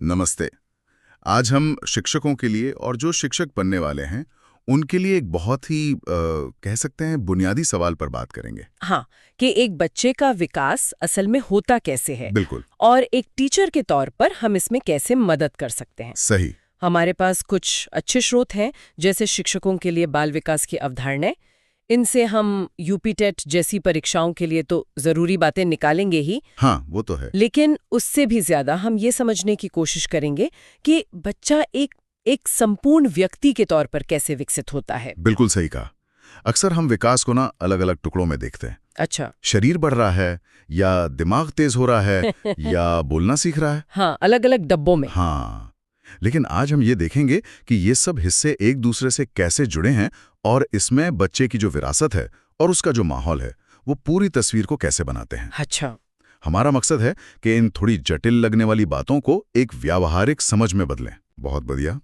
नमस्ते। आज हम शिक्षकों के लिए और जो शिक्षक बनने वाले हैं उनके लिए एक बहुत ही कह सकते हैं बुनियादी सवाल पर बात करेंगे। हाँ, कि एक बच्चे का विकास असल में होता कैसे है बिल्कुल और एक टीचर के तौर पर हम इसमें कैसे मदद कर सकते हैं। सही। हमारे पास कुछ अच्छे स्रोत हैं, जैसे शिक्षकों के लिए बाल विकास की अवधारणाएं। इनसे हम यूपी टेट जैसी परीक्षाओं के लिए तो जरूरी बातें निकालेंगे ही, हाँ, वो तो है। लेकिन उससे भी ज्यादा हम ये समझने की कोशिश करेंगे कि बच्चा एक संपूर्ण व्यक्ति के तौर पर कैसे विकसित होता है। बिल्कुल सही कहा। अक्सर हम विकास को ना अलग अलग टुकड़ों में देखते हैं। अच्छा। शरीर बढ़ रहा है या दिमाग तेज हो रहा है या बोलना सीख रहा है। हाँ, अलग अलग डब्बों में। हाँ, लेकिन आज हम ये देखेंगे कि ये सब हिस्से एक दूसरे से कैसे जुड़े हैं और इसमें बच्चे की जो विरासत है और उसका जो माहौल है वो पूरी तस्वीर को कैसे बनाते हैं। अच्छा। हमारा मकसद है कि इन थोड़ी जटिल लगने वाली बातों को एक व्यावहारिक समझ में बदलें। बहुत बढ़िया।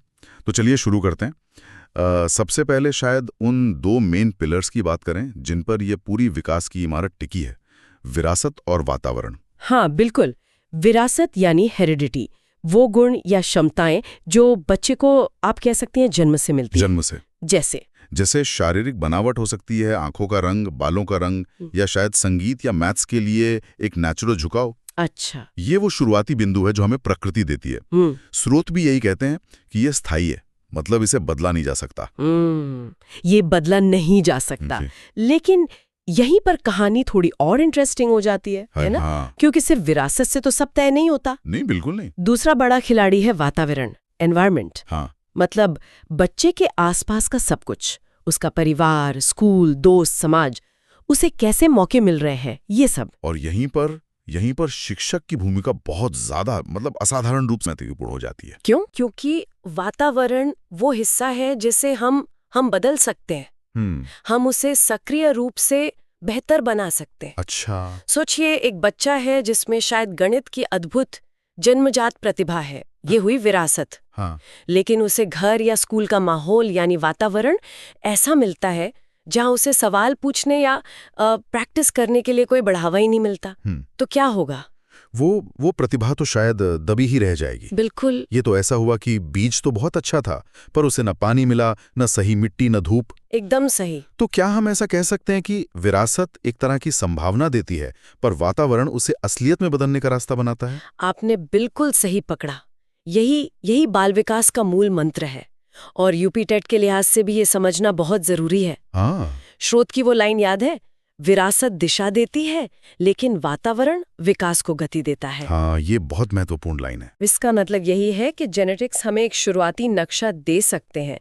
तो चलिए शुरू करते हैं। सबसे पहले शायद उन दो मेन पिलर्स की बात करें जिन पर यह पूरी विकास की इमारत टिकी है, विरासत और वातावरण। हाँ, बिल्कुल। विरासत यानी हेरिडिटी, वो गुण या क्षमताएं जो बच्चे को आप कह सकते हैं जन्म से मिलती हैं। जन्म से। जैसे शारीरिक बनावट हो सकती है, आंखों का रंग, बालों का रंग, या शायद संगीत या मैथ्स के लिए एक नेचुरल झुकाव। अच्छा। ये वो शुरुआती बिंदु है जो हमें प्रकृति देती है। स्रोत भी यही कहते हैं कि ये स्थायी है, मतलब इसे बदला नहीं जा सकता। ये बदला नहीं जा सकता। लेकिन यहीं पर कहानी थोड़ी और इंटरेस्टिंग हो जाती है ना? हाँ। क्योंकि सिर्फ विरासत से तो सब तय नहीं होता। नहीं, बिल्कुल नहीं। दूसरा बड़ा खिलाड़ी है वातावरण, एनवायरमेंट। हाँ। मतलब बच्चे के आसपास का सब कुछ, उसका परिवार, स्कूल, दोस्त, समाज, उसे कैसे मौके मिल रहे हैं, ये सब। और यहीं पर शिक्षक की भूमिका बहुत ज्यादा, मतलब असाधारण रूप से महत्वपूर्ण हो जाती है। क्यों? क्योंकि वातावरण वो हिस्सा है जिसे हम बदल सकते हैं। हम उसे सक्रिय रूप से बेहतर बना सकते हैं। अच्छा। सोचिए, एक बच्चा है जिसमें शायद गणित की अद्भुत जन्मजात प्रतिभा है, ये हुई विरासत। हाँ। लेकिन उसे घर या स्कूल का माहौल यानी वातावरण ऐसा मिलता है जहां उसे सवाल पूछने या प्रैक्टिस करने के लिए कोई बढ़ावा ही नहीं मिलता। तो क्या होगा? वो प्रतिभा तो शायद दबी ही रह जाएगी। बिल्कुल। ये तो ऐसा हुआ कि बीज तो बहुत अच्छा था, पर उसे न पानी मिला, न सही मिट्टी, न धूप। एकदम सही। तो क्या हम ऐसा कह सकते हैं कि विरासत एक तरह की संभावना देती है, पर वातावरण उसे असलियत में बदलने का रास्ता बनाता है? आपने बिल्कुल सही पकड़ा। यही बाल विकास का मूल मंत्र है, और यूपी टेट के लिहाज से भी ये समझना बहुत जरूरी है। हाँ। स्रोत की वो लाइन याद है, विरासत दिशा देती है लेकिन वातावरण विकास को गति देता है। हाँ, ये बहुत महत्वपूर्ण लाइन है। इसका मतलब यही है कि जेनेटिक्स हमें एक शुरुआती नक्शा दे सकते हैं,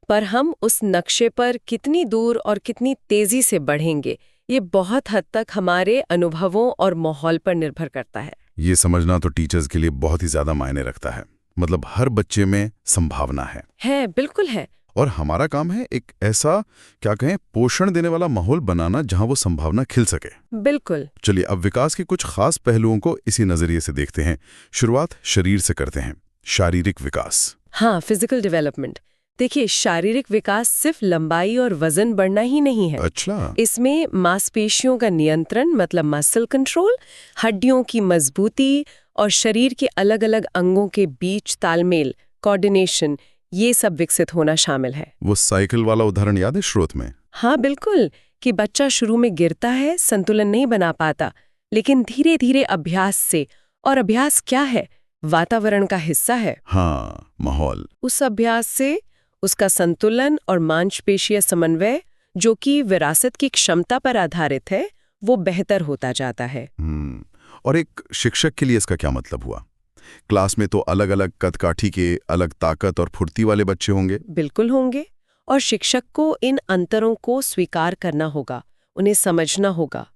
पर हम उस नक्शे पर कितनी दूर और कितनी तेजी से बढ़ेंगे, ये बहुत हद तक हमारे अनुभवों और माहौल पर निर्भर करता है। ये समझना तो टीचर्स के लिए बहुत ही ज्यादा मायने रखता है। मतलब हर बच्चे में संभावना है। बिल्कुल है। और हमारा काम है एक ऐसा, क्या कहें, पोषण देने वाला माहौल बनाना जहां वो संभावना खिल सके। बिल्कुल। चलिए अब विकास के कुछ खास पहलुओं को इसी नजरिए से देखते हैं। शुरुआत शरीर से करते हैं। शारीरिक विकास। हाँ, फिजिकल डेवलपमेंट। देखिए, शारीरिक विकास सिर्फ लंबाई और वजन बढ़ना ही नहीं है। अच्छा। इसमें मांसपेशियों का नियंत्रण, मतलब मसल कंट्रोल, हड्डियों की मजबूती और शरीर के अलग अलग अंगों के बीच तालमेल, कोऑर्डिनेशन, ये सब विकसित होना शामिल है। वो साइकिल वाला उदाहरण याद है स्रोत में? हाँ, बिल्कुल। कि बच्चा शुरू में गिरता है, संतुलन नहीं बना पाता, लेकिन धीरे धीरे अभ्यास से, और अभ्यास क्या है? वातावरण का हिस्सा है। हाँ, माहौल। उस अभ्यास से उसका संतुलन और मांसपेशीय समन्वय, जो कि विरासत की क्षमता पर आधारित है, वो बेहतर होता जाता है। और एक शिक्षक के लिए इसका क्या मतलब हुआ? क्लास में तो अलग अलग कदकाठी के, अलग ताकत और फुर्ती वाले बच्चे होंगे। बिल्कुल होंगे। और शिक्षक को इन अंतरों को स्वीकार करना होगा, उन्हें समझना होगा।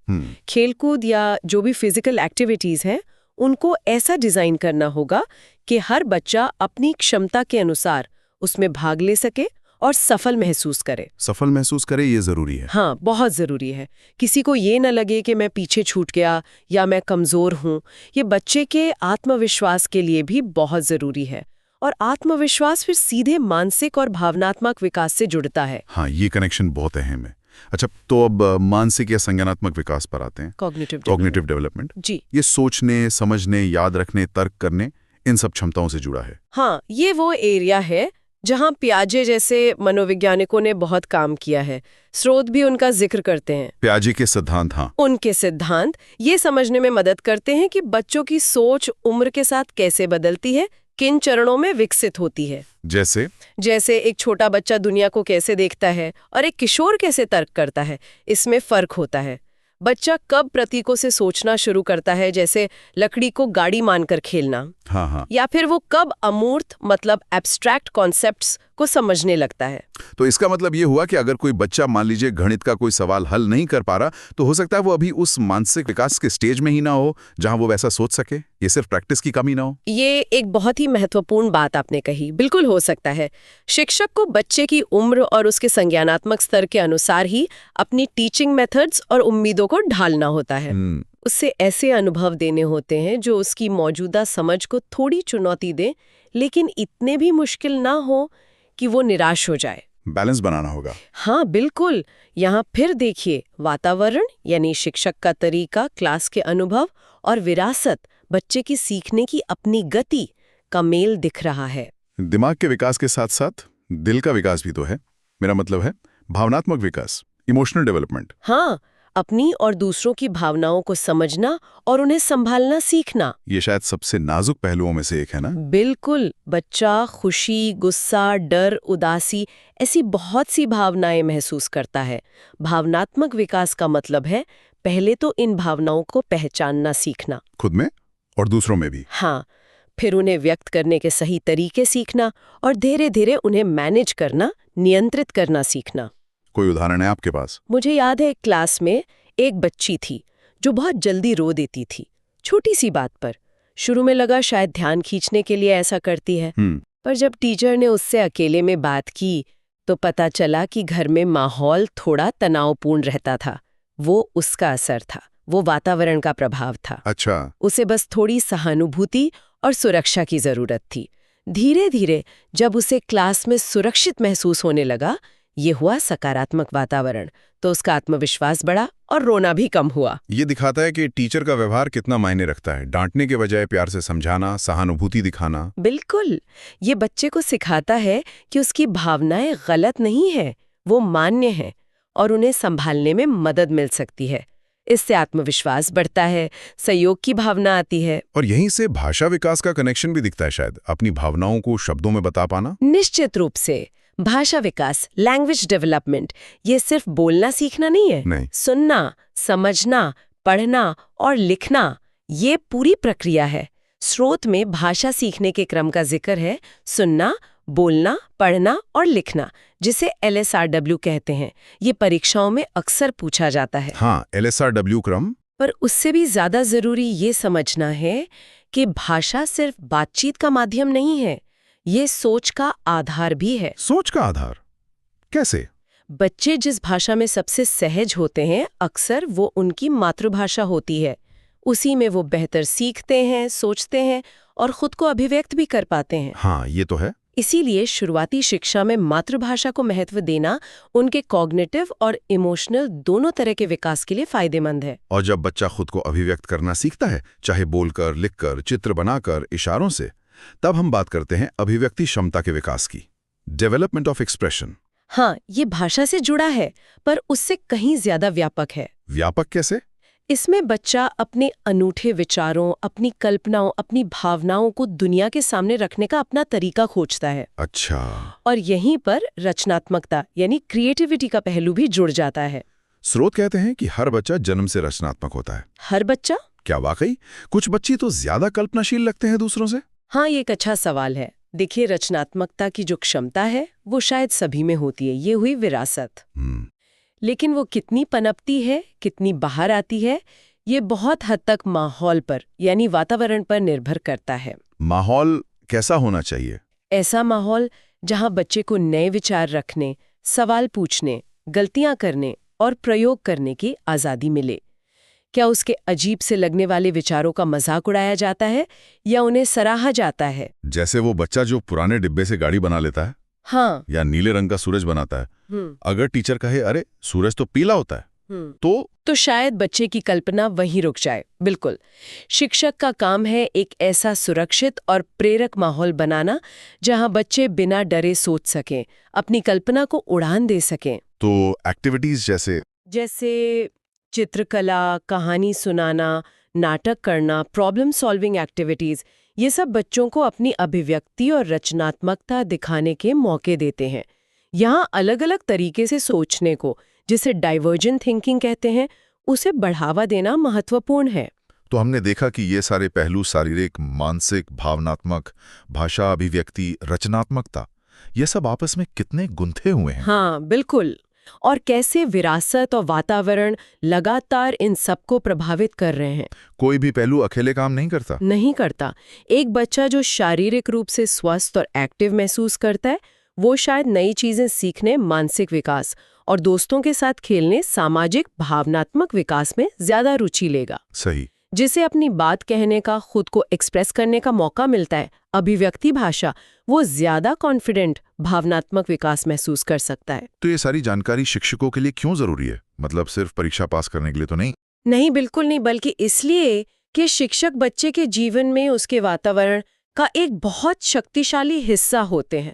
खेलकूद या जो भी फिजिकल एक्टिविटीज हैं, उनको ऐसा डिजाइन करना होगा कि हर बच्चा अपनी क्षमता के अनुसार उसमें भाग ले सके और सफल महसूस करे। ये जरूरी है। हाँ, बहुत जरूरी है। किसी को ये न लगे कि मैं पीछे छूट गया या मैं कमजोर हूँ। ये बच्चे के आत्मविश्वास के लिए भी बहुत जरूरी है, और आत्मविश्वास फिर सीधे मानसिक और भावनात्मक विकास से जुड़ता है। हाँ, ये कनेक्शन बहुत अहम है। अच्छा, तो अब मानसिक या संज्ञानात्मक विकास पर आते हैं। Cognitive development. जी। ये सोचने, समझने, याद रखने, तर्क करने, इन सब क्षमताओं से जुड़ा है। हाँ, ये वो एरिया है जहाँ पियाजे जैसे मनोवैज्ञानिकों ने बहुत काम किया है। स्रोत भी उनका जिक्र करते हैं। पियाजे के सिद्धांत, हाँ। उनके सिद्धांत ये समझने में मदद करते हैं कि बच्चों की सोच उम्र के साथ कैसे बदलती है, किन चरणों में विकसित होती है। जैसे एक छोटा बच्चा दुनिया को कैसे देखता है और एक किशोर कैसे तर्क करता है, इसमें फर्क होता है। बच्चा कब प्रतीकों से सोचना शुरू करता है, जैसे लकड़ी को गाड़ी मानकर खेलना, हाँ। या फिर वो कब अमूर्त मतलब एब्स्ट्रैक्ट कॉन्सेप्ट्स को समझने लगता है। तो इसका मतलब ये हुआ कि अगर कोई बच्चा मान लीजिए गणित का कोई सवाल हल नहीं कर पा रहा, तो हो सकता है वो अभी उस मानसिक विकास के स्टेज में ही ना हो जहां वो वैसा सोच सके। ये सिर्फ प्रैक्टिस की कमी ना हो। ये एक बहुत ही महत्वपूर्ण बात आपने कही। बिल्कुल हो सकता है। शिक्षक को बच्चे की उम्र और उसके संज्ञानात्मक स्तर के अनुसार ही अपनी टीचिंग मेथड्स और उम्मीदों को ढालना होता है। उससे ऐसे अनुभव देने होते हैं जो उसकी मौजूदा समझ को थोड़ी चुनौती दें, लेकिन इतने भी मुश्किल ना हो कि वो निराश हो जाए। बैलेंस बनाना होगा। हाँ बिल्कुल। यहाँ फिर देखिए, वातावरण यानी शिक्षक का तरीका, क्लास के अनुभव और विरासत, बच्चे की सीखने की अपनी गति का मेल दिख रहा है। दिमाग के विकास के साथ साथ दिल का विकास भी तो है। मेरा मतलब है भावनात्मक विकास, इमोशनल डेवलपमेंट। हाँ, अपनी और दूसरों की भावनाओं को समझना और उन्हें संभालना सीखना। ये शायद सबसे नाजुक पहलुओं में से एक है ना? बिल्कुल। बच्चा खुशी, गुस्सा, डर, उदासी ऐसी बहुत सी भावनाएं महसूस करता है। भावनात्मक विकास का मतलब है पहले तो इन भावनाओं को पहचानना सीखना, खुद में और दूसरों में भी। हाँ, फिर उन्हें व्यक्त करने के सही तरीके सीखना और धीरे धीरे उन्हें मैनेज करना, नियंत्रित करना सीखना। कोई उदाहरण है आपके पास? मुझे याद है, एक क्लास में एक बच्ची थी जो बहुत जल्दी रो देती थी, छोटी सी बात पर। शुरू में लगा शायद ध्यान खींचने के लिए ऐसा करती है, पर जब टीचर ने उससे अकेले में बात की तो पता चला कि घर में माहौल थोड़ा तनावपूर्ण रहता था। वो उसका असर था, वो वातावरण का प्रभाव था। अच्छा। उसे बस थोड़ी सहानुभूति और सुरक्षा की जरूरत थी। धीरे धीरे जब उसे क्लास में सुरक्षित महसूस होने लगा, ये हुआ सकारात्मक वातावरण, तो उसका आत्मविश्वास बढ़ा और रोना भी कम हुआ। ये दिखाता है कि टीचर का व्यवहार कितना मायने रखता है। डांटने के बजाय प्यार से समझाना, सहानुभूति दिखाना। बिल्कुल। ये बच्चे को सिखाता है कि उसकी भावनाएं गलत नहीं है, वो मान्य है और उन्हें संभालने में मदद मिल सकती है। इससे आत्मविश्वास बढ़ता है, सहयोग की भावना आती है। और यहीं से भाषा विकास का कनेक्शन भी दिखता है शायद, अपनी भावनाओं को शब्दों में बता पाना। निश्चित रूप से। भाषा विकास, लैंग्वेज डेवलपमेंट, ये सिर्फ बोलना सीखना नहीं है। नहीं। सुनना, समझना, पढ़ना और लिखना, ये पूरी प्रक्रिया है। स्रोत में भाषा सीखने के क्रम का जिक्र है: सुनना, बोलना, पढ़ना और लिखना, जिसे LSRW कहते हैं। ये परीक्षाओं में अक्सर पूछा जाता है। हाँ, LSRW क्रम। पर उससे भी ज्यादा जरूरी ये समझना है कि भाषा सिर्फ बातचीत का माध्यम नहीं है, ये सोच का आधार भी है। सोच का आधार कैसे? बच्चे जिस भाषा में सबसे सहज होते हैं, अक्सर वो उनकी मातृभाषा होती है। उसी में वो बेहतर सीखते हैं, सोचते हैं और खुद को अभिव्यक्त भी कर पाते हैं। हाँ, ये तो है। इसीलिए शुरुआती शिक्षा में मातृभाषा को महत्व देना उनके कॉग्निटिव और इमोशनल दोनों तरह के विकास के लिए फायदेमंद है। और जब बच्चा खुद को अभिव्यक्त करना सीखता है, चाहे बोलकर, लिखकर, चित्र बनाकर, इशारों से, तब हम बात करते हैं अभिव्यक्ति क्षमता के विकास की, डेवलपमेंट ऑफ एक्सप्रेशन। हाँ, ये भाषा से जुड़ा है, पर उससे कहीं ज्यादा व्यापक है। व्यापक कैसे? इसमें बच्चा अपने अनूठे विचारों, अपनी कल्पनाओं, अपनी भावनाओं को दुनिया के सामने रखने का अपना तरीका खोजता है। अच्छा। और यहीं पर रचनात्मकता यानी क्रिएटिविटी का पहलू भी जुड़ जाता है। स्रोत कहते हैं कि हर बच्चा जन्म से रचनात्मक होता है। हर बच्चा? क्या वाकई? कुछ बच्चे तो ज्यादा कल्पनाशील लगते हैं दूसरों से। हाँ, ये एक अच्छा सवाल है। देखिए, रचनात्मकता की जो क्षमता है वो शायद सभी में होती है, ये हुई विरासत। लेकिन वो कितनी पनपती है, कितनी बाहर आती है, ये बहुत हद तक माहौल पर यानी वातावरण पर निर्भर करता है। माहौल कैसा होना चाहिए? ऐसा माहौल जहाँ बच्चे को नए विचार रखने, सवाल पूछने, गलतियां करने और प्रयोग करने की आज़ादी मिले। क्या उसके अजीब से लगने वाले विचारों का मजाक उड़ाया जाता है या उन्हें सराहा जाता है? जैसे वो बच्चा जो पुराने डिब्बे से गाड़ी बना लेता है, हाँ, या नीले रंग का सूरज बनाता है। अगर टीचर कहे, अरे सूरज तो पीला होता है, तो शायद बच्चे की कल्पना वहीं रुक जाए। बिल्कुल, शिक्षक का काम है एक ऐसा सुरक्षित और प्रेरक माहौल बनाना जहां बच्चे बिना डरे सोच सकें, अपनी कल्पना को उड़ान दे सकें। तो एक्टिविटीज जैसे चित्रकला, कहानी सुनाना, नाटक करना, प्रॉब्लम सॉल्विंग एक्टिविटीज, ये सब बच्चों को अपनी अभिव्यक्ति और रचनात्मकता दिखाने के मौके देते हैं। यहाँ अलग-अलग तरीके से सोचने को, जिसे डाइवर्जेंट थिंकिंग कहते हैं, उसे बढ़ावा देना महत्वपूर्ण है। तो हमने देखा कि ये सारे पहलू शारीरिक, मानसिक, भावनात्मक, भाषा, अभिव्यक्ति, रचनात्मकता, ये सब आपस में कितने गुंथे हुए हैं। हाँ, बिल्कुल। और कैसे विरासत और वातावरण लगातार इन सबको प्रभावित कर रहे हैं। कोई भी पहलू अकेले काम नहीं करता। एक बच्चा जो शारीरिक रूप से स्वस्थ और एक्टिव महसूस करता है, वो शायद नई चीजें सीखने, मानसिक विकास और दोस्तों के साथ खेलने, सामाजिक भावनात्मक विकास में ज्यादा रुचि लेगा। सही। जिसे अपनी बात कहने का, खुद को एक्सप्रेस करने का मौका मिलता है, अभिव्यक्ति भाषा, वो ज्यादा कॉन्फिडेंट भावनात्मक विकास महसूस कर सकता है। तो ये सारी जानकारी शिक्षकों के लिए क्यों जरूरी है? मतलब सिर्फ परीक्षा पास करने के लिए तो नहीं? नहीं, बिल्कुल नहीं, बल्कि इसलिए कि शिक्षक बच्चे के जीवन में उसके वातावरण का एक बहुत शक्तिशाली हिस्सा होते हैं।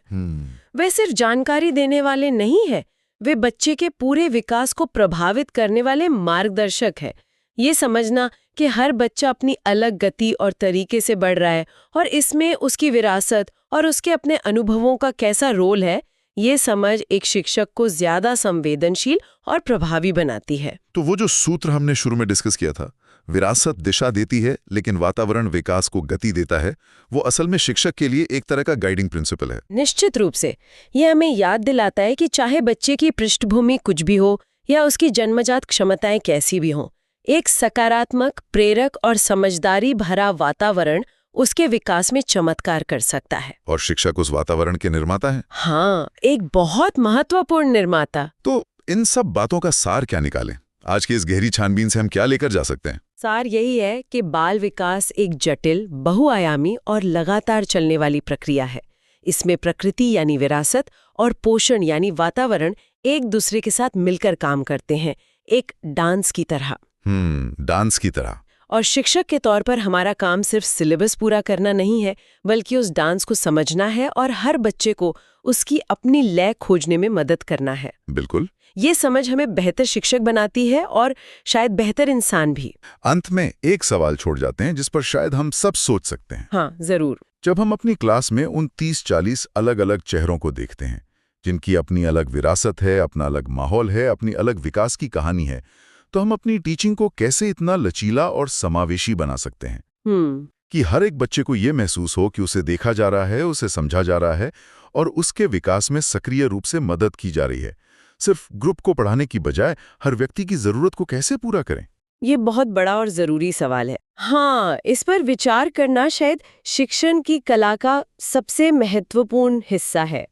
वे सिर्फ जानकारी देने वाले नहीं है, वे बच्चे के पूरे विकास को प्रभावित करने वाले मार्गदर्शक है। ये समझना कि हर बच्चा अपनी अलग गति और तरीके से बढ़ रहा है और इसमें उसकी विरासत और उसके अपने अनुभवों का कैसा रोल है, ये समझ एक शिक्षक को ज्यादा संवेदनशील और प्रभावी बनाती है। तो वो जो सूत्र हमने शुरू में डिस्कस किया था, विरासत दिशा देती है लेकिन वातावरण विकास को गति देता है, वो असल में शिक्षक के लिए एक तरह का गाइडिंग प्रिंसिपल है। निश्चित रूप से ये हमें याद दिलाता है कि चाहे बच्चे की पृष्ठभूमि कुछ भी हो या उसकी जन्मजात क्षमताएं कैसी भी हों, एक सकारात्मक, प्रेरक और समझदारी भरा वातावरण उसके विकास में चमत्कार कर सकता है। और शिक्षक उस वातावरण के निर्माता है। हाँ, एक बहुत महत्वपूर्ण निर्माता। तो इन सब बातों का सार क्या निकालें? आज की इस गहरी छानबीन से हम क्या लेकर जा सकते हैं? सार यही है कि बाल विकास एक जटिल, बहुआयामी और लगातार चलने वाली प्रक्रिया है। इसमें प्रकृति यानी विरासत और पोषण यानी वातावरण एक दूसरे के साथ मिलकर काम करते हैं, एक डांस की तरह। डांस की तरह। और शिक्षक के तौर पर हमारा काम सिर्फ सिलेबस पूरा करना नहीं है, बल्कि उस डांस को समझना है और हर बच्चे को उसकी अपनी लय खोजने में मदद करना है। बिल्कुल। ये समझ हमें बेहतर शिक्षक बनाती है और शायद बेहतर इंसान भी। अंत में एक सवाल छोड़ जाते हैं जिस पर शायद हम सब सोच सकते हैं। हाँ, जरूर। जब हम अपनी क्लास में उन 30-40 अलग-अलग चेहरों को देखते हैं, जिनकी अपनी अलग विरासत है, अपना अलग माहौल है, अपनी अलग विकास की कहानी है, तो हम अपनी टीचिंग को कैसे इतना लचीला और समावेशी बना सकते हैं कि हर एक बच्चे को ये महसूस हो कि उसे देखा जा रहा है, उसे समझा जा रहा है और उसके विकास में सक्रिय रूप से मदद की जा रही है। सिर्फ ग्रुप को पढ़ाने की बजाय हर व्यक्ति की जरूरत को कैसे पूरा करें? ये बहुत बड़ा और जरूरी सवाल है। हाँ, इस पर विचार करना शायद शिक्षण की कला का सबसे महत्वपूर्ण हिस्सा है।